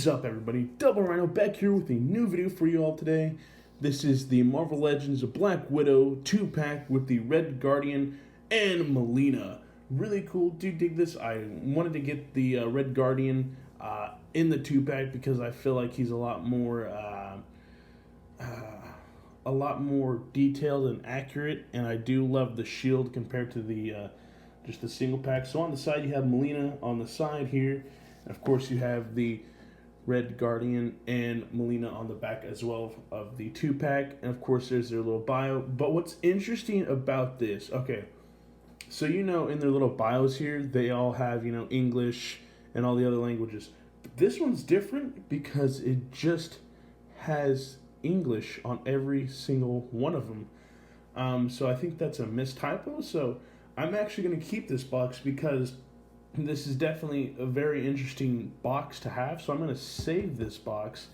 is up, everybody? Double Rhino back here with a new video for you all today. This is the Marvel Legends Black Widow 2-pack with the Red Guardian and Melina. Really cool. Do dig this. I wanted to get the Red Guardian in the 2-pack because I feel like he's a lot more detailed and accurate, and I do love the shield compared to the just the single pack. So on the side you have Molina on the side here, and of course you have the Red Guardian and Molina on the back as well of the 2-pack, and of course there's their little bio. But what's interesting about this, okay, so in their little bios here, they all have English and all the other languages. But this one's different because it just has English on every single one of them. So I think that's a mistypo. So I'm actually going to keep this box because this is definitely a very interesting box to have. So I'm going to save this box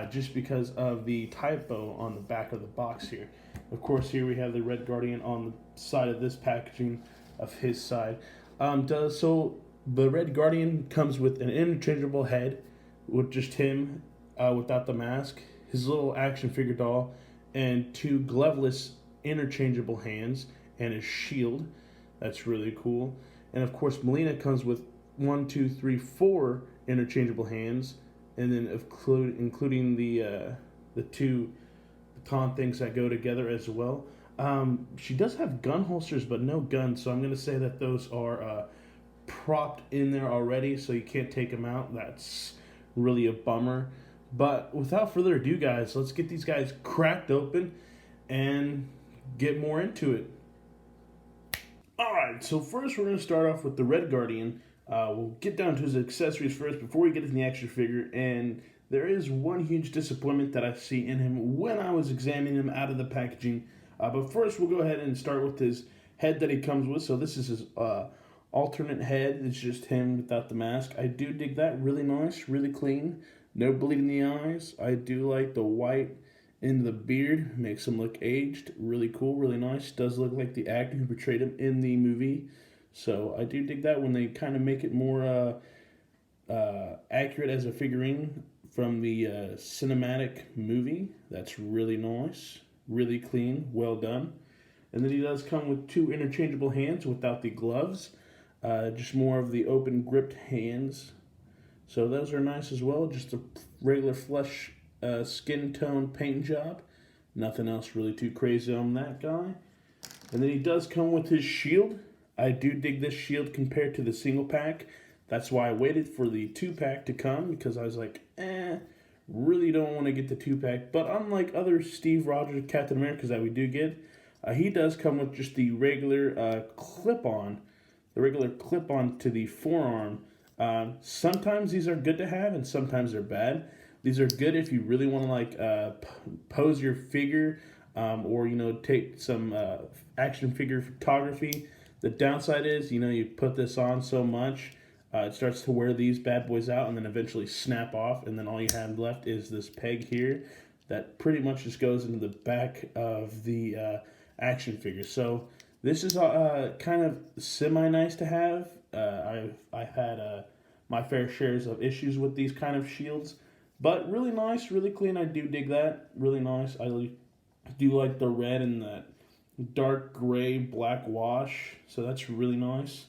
just because of the typo on the back of the box here. Of course, here we have the Red Guardian on the side of this packaging of his side. So the Red Guardian comes with an interchangeable head with just him without the mask, his little action figure doll, and two gloveless interchangeable hands, and his shield. That's really cool. And of course, Melina comes with 4 interchangeable hands, and then including the two baton things that go together as well. She does have gun holsters, but no guns, so I'm going to say that those are propped in there already, so you can't take them out. That's really a bummer. But without further ado, guys, let's get these guys cracked open and get more into it. Alright, so first we're going to start off with the Red Guardian. We'll get down to his accessories first before we get into the action figure. And there is one huge disappointment that I see in him when I was examining him out of the packaging. But first we'll go ahead and start with his head that he comes with. So this is his alternate head. It's just him without the mask. I do dig that. Really nice, really clean. No bleed in the eyes. I do like the white in the beard. Makes him look aged. Really cool, really nice. Does look like the actor who portrayed him in the movie. So I do dig that when they kind of make it more accurate as a figurine from the cinematic movie. That's really nice. Really clean. Well done. And then he does come with 2 interchangeable hands without the gloves. Just more of the open gripped hands. So those are nice as well. Just a regular flesh skin tone paint job. Nothing else really too crazy on that guy. And then he does come with his shield. I do dig this shield compared to the single pack. That's why I waited for the 2-pack to come, because I was like, really don't want to get the 2-pack. But unlike other Steve Rogers Captain Americas that we do get, he does come with just the regular clip-on. The regular clip-on to the forearm. Sometimes these are good to have and sometimes they're bad. These are good if you really want to pose your figure or take some action figure photography. The downside is you put this on so much it starts to wear these bad boys out and then eventually snap off, and then all you have left is this peg here that pretty much just goes into the back of the action figure. So this is kind of semi-nice to have. I've had my fair shares of issues with these kind of shields, but really nice, really clean. I do dig that. Really nice. I do like the red and that dark gray black wash, so that's really nice.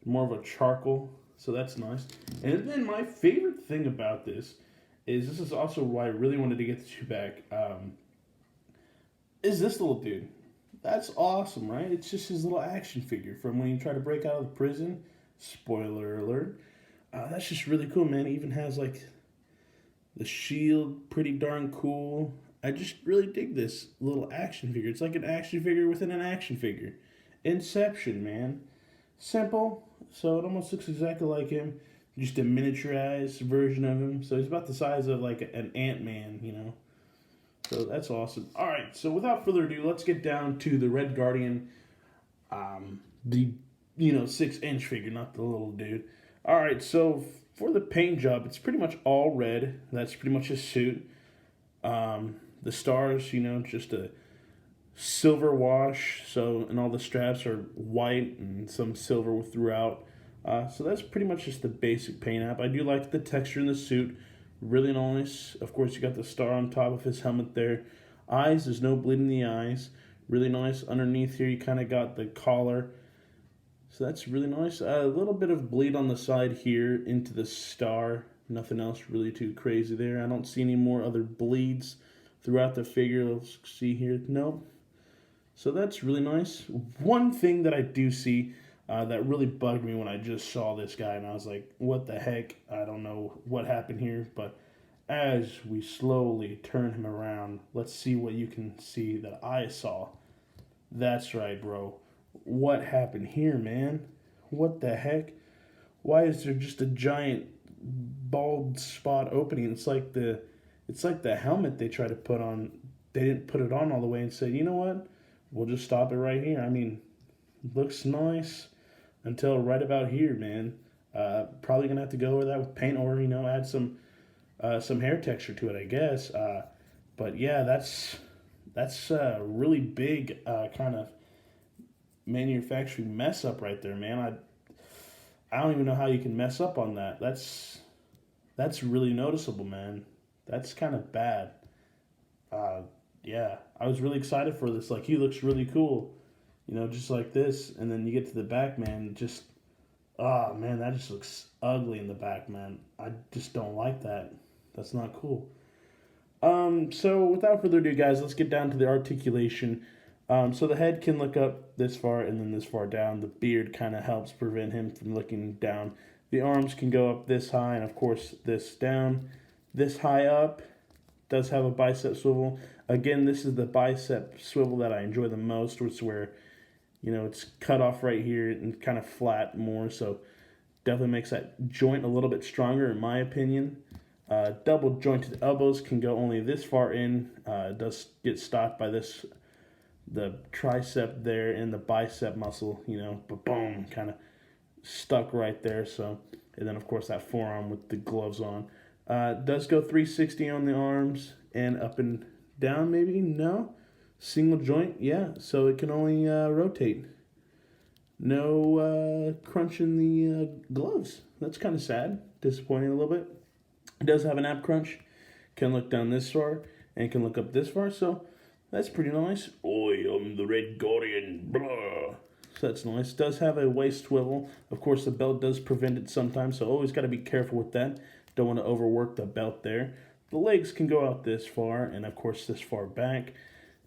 More of a charcoal, so that's nice. And then my favorite thing about this is also why I really wanted to get the 2-pack, is this little dude. That's awesome, right? It's just his little action figure from when he tried to break out of the prison. Spoiler alert. That's just really cool, man. It even has the shield, pretty darn cool. I just really dig this little action figure. It's like an action figure within an action figure. Inception, man. Simple, so it almost looks exactly like him. Just a miniaturized version of him. So he's about the size of like an Ant-Man, So that's awesome. All right, so without further ado, let's get down to the Red Guardian, the 6-inch figure, not the little dude. All right, so for the paint job, it's pretty much all red. That's pretty much his suit. The stars, just a silver wash. So, and all the straps are white and some silver throughout. So that's pretty much just the basic paint app. I do like the texture in the suit. Really nice. Of course, you got the star on top of his helmet there. Eyes, there's no bleed in the eyes. Really nice. Underneath here, you kind of got the collar. So that's really nice. A little bit of bleed on the side here into the star. Nothing else really too crazy there. I don't see any more other bleeds throughout the figure. Let's see here. Nope. So that's really nice. One thing that I do see that really bugged me when I just saw this guy, and I was like, what the heck? I don't know what happened here, but as we slowly turn him around, let's see what you can see that I saw. That's right, bro. What happened here, man? What the heck? Why is there just a giant bald spot opening? It's like the helmet they try to put on. They didn't put it on all the way and said, you know what? We'll just stop it right here. I mean, looks nice until right about here, man. Probably gonna have to go over that with paint, or add some hair texture to it, I guess. But yeah, that's a really big kind of manufacturing mess up right there, man. I don't even know how you can mess up on that. That's really noticeable, man. That's kind of bad. Yeah, I was really excited for this. Like, he looks really cool, just like this. And then you get to the back, man, oh man, that just looks ugly in the back, man. I just don't like that. That's not cool. So without further ado, guys, let's get down to the articulation. So the head can look up this far and then this far down. The beard kind of helps prevent him from looking down. The arms can go up this high, and of course this down. This high up does have a bicep swivel. Again, this is the bicep swivel that I enjoy the most, which is where, it's cut off right here and kind of flat more. So definitely makes that joint a little bit stronger, in my opinion. Double jointed elbows can go only this far in. It does get stopped by the tricep there and the bicep muscle, boom, kind of stuck right there. So, and then of course that forearm with the gloves on. Does go 360 on the arms and up and down, maybe? No. Single joint, yeah. So it can only rotate. No crunch in the gloves. That's kind of sad. Disappointing a little bit. It does have an ab crunch. Can look down this far and can look up this far. So that's pretty nice. Oi, I'm the Red Guardian. Blah. So that's nice. Does have a waist swivel. Of course, the belt does prevent it sometimes, so always got to be careful with that. Don't want to overwork the belt there. The legs can go out this far, and of course this far back.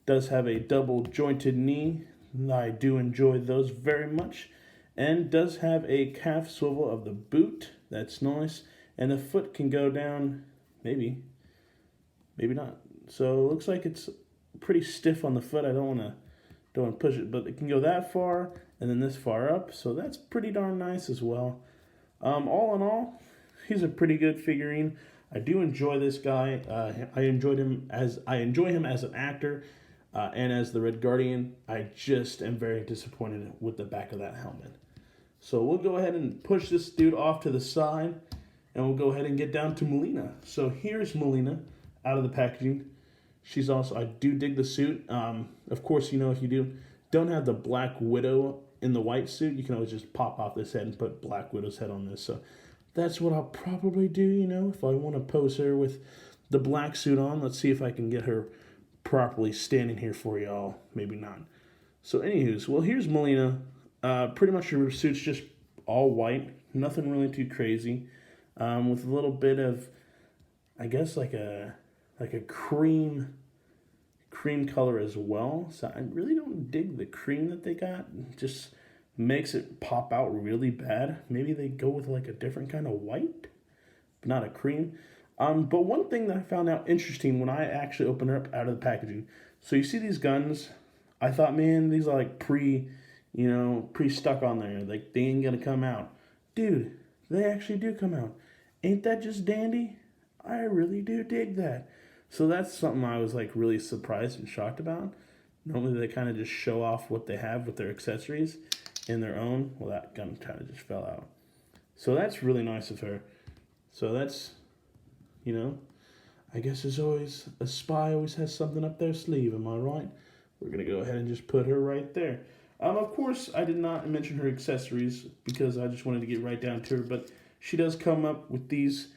Does have a double jointed knee. I do enjoy those very much. And does have a calf swivel of the boot. That's nice. And the foot can go down, maybe not. So it looks like it's pretty stiff on the foot. I don't want to push it, but it can go that far and then this far up. So that's pretty darn nice as well. All in all, he's a pretty good figurine. I do enjoy this guy. I enjoy him as an actor and as the Red Guardian. I just am very disappointed with the back of that helmet. So we'll go ahead and push this dude off to the side, and we'll go ahead and get down to Molina. So here's Molina out of the packaging. She's also, I do dig the suit. Of course, if you don't have the Black Widow in the white suit, you can always just pop off this head and put Black Widow's head on this. So that's what I'll probably do, if I want to pose her with the black suit on. Let's see if I can get her properly standing here for y'all. Maybe not. So anywho's, well, here's Melina. Pretty much her suit's just all white. Nothing really too crazy. With a little bit of, I guess, like a cream color as well. So I really don't dig the cream that they got. It just makes it pop out really bad. Maybe they go with like a different kind of white, but not a cream. But one thing that I found out interesting when I actually opened her up out of the packaging. So you see these guns. I thought, man, these are like pre-stuck on there. Like, they ain't gonna come out. Dude, they actually do come out. Ain't that just dandy? I really do dig that. So that's something I was like really surprised and shocked about. Normally they kind of just show off what they have with their accessories in their own. Well, that gun kind of just fell out. So that's really nice of her. So that's, I guess as always, a spy always has something up their sleeve, am I right? We're going to go ahead and just put her right there. Of course, I did not mention her accessories because I just wanted to get right down to her, but she does come up with these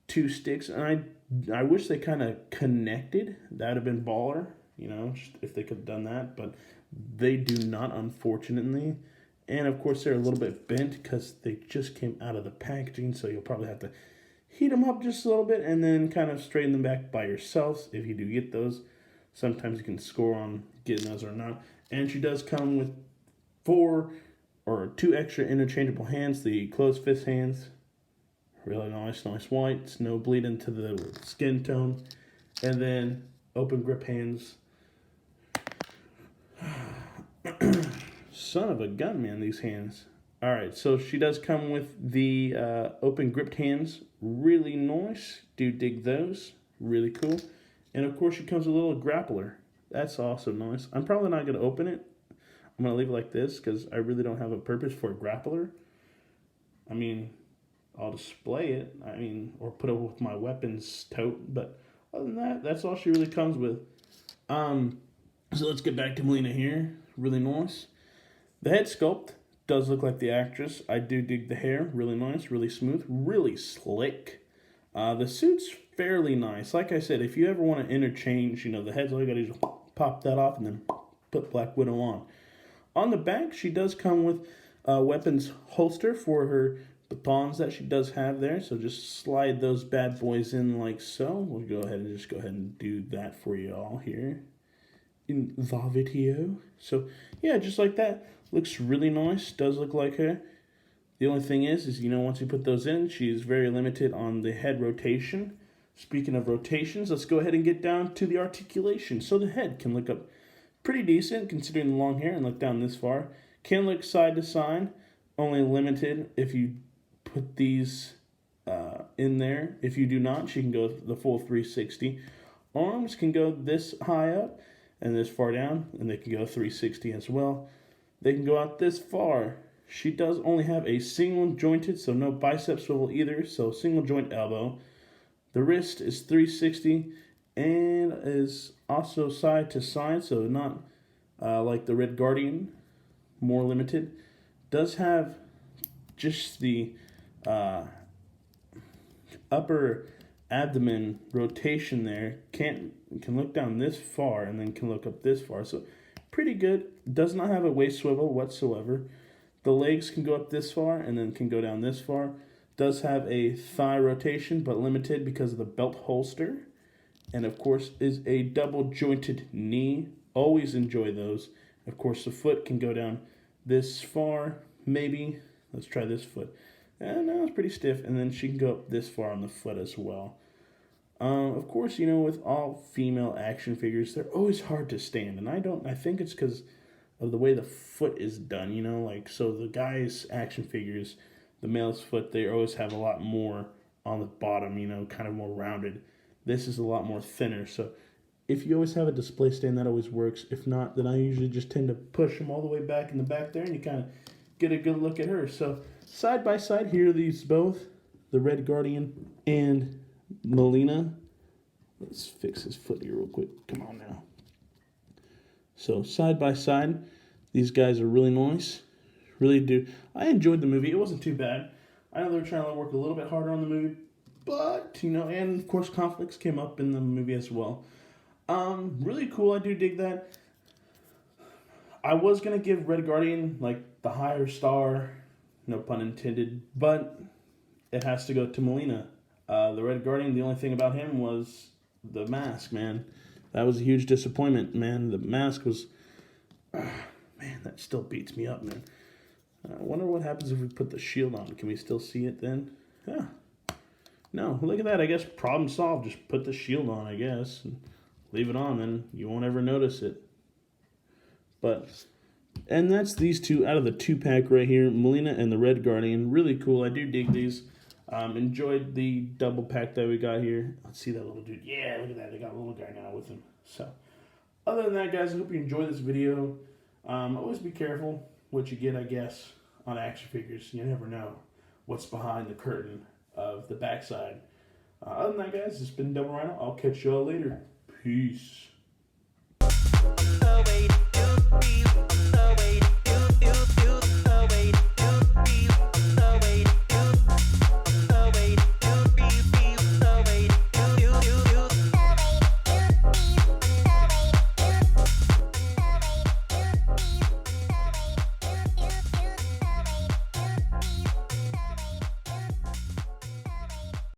two sticks, and I wish they kind of connected. That would have been baller, just if they could have done that, but they do not, unfortunately. And of course, they're a little bit bent because they just came out of the packaging, so you'll probably have to heat them up just a little bit and then kind of straighten them back by yourselves if you do get those. Sometimes you can score on getting those or not. And she does come with 2 extra interchangeable hands, the closed fist hands. Really nice whites, no bleed into the skin tone. And then open grip hands. Son of a gun, man, these hands. Alright, so she does come with the open gripped hands. Really nice. Do dig those. Really cool. And of course she comes with a little grappler. That's also nice. I'm probably not going to open it. I'm going to leave it like this because I really don't have a purpose for a grappler. I mean, I'll display it. Or put it with my weapons tote. But other than that, that's all she really comes with. So let's get back to Melina here. Really nice. The head sculpt does look like the actress. I do dig the hair. Really nice, really smooth, really slick. The suit's fairly nice. Like I said, if you ever want to interchange, the head's all you got to do is pop that off and then put Black Widow on. On the back, she does come with a weapons holster for her batons that she does have there. So just slide those bad boys in like so. We'll go ahead and do that for you all here in the video. So yeah, just like that. Looks really nice. Does look like her. The only thing is once you put those in, she's very limited on the head rotation. Speaking of rotations, let's go ahead and get down to the articulation. So the head can look up pretty decent considering the long hair and look down this far. Can look side to side, only limited if you put these in there. If you do not, she can go the full 360. Arms can go this high up and this far down, and they can go 360 as well. They can go out this far. She does only have a single jointed, so no bicep swivel either, so single joint elbow. The wrist is 360 and is also side to side, so not like the Red Guardian, more limited. Does have just the upper abdomen rotation there. Can look down this far and then can look up this far, so pretty good. Does not have a waist swivel whatsoever. The legs can go up this far and then can go down this far. Does have a thigh rotation, but limited because of the belt holster. And of course is a double jointed knee. Always enjoy those. Of course the foot can go down this far, maybe. Let's try this foot. And now it's pretty stiff. And then she can go up this far on the foot as well. Of course, with all female action figures, they're always hard to stand. And I think it's because of the way the foot is done, so the guys' action figures, the male's foot, they always have a lot more on the bottom, kind of more rounded. This is a lot more thinner, so if you always have a display stand, that always works. If not, then I usually just tend to push them all the way back in the back there, and you kind of get a good look at her. So side by side, here are these both, the Red Guardian and Molina. Let's fix his foot here real quick. Come on now. So side by side, these guys are really nice. Really do. I enjoyed the movie. It wasn't too bad. I know they were trying to work a little bit harder on the movie, but and of course conflicts came up in the movie as well. Really cool. I do dig that. I was gonna give Red Guardian the higher star, no pun intended, but it has to go to Molina. The Red Guardian. The only thing about him was the mask, man. That was a huge disappointment, man. The mask was... man, that still beats me up, man. I wonder what happens if we put the shield on. Can we still see it then? Yeah. No, look at that. I guess problem solved. Just put the shield on, I guess. And leave it on, and you won't ever notice it. And that's these two out of the 2-pack right here. Melina and the Red Guardian. Really cool. I do dig these. Enjoyed the double pack that we got here. Let's see that little dude. Yeah, look at that. They got a little guy now with him. So, other than that, guys, I hope you enjoy this video. Always be careful what you get, I guess, on action figures. You never know what's behind the curtain of the backside. Other than that, guys, it's been Double Rhino. I'll catch y'all later. Peace.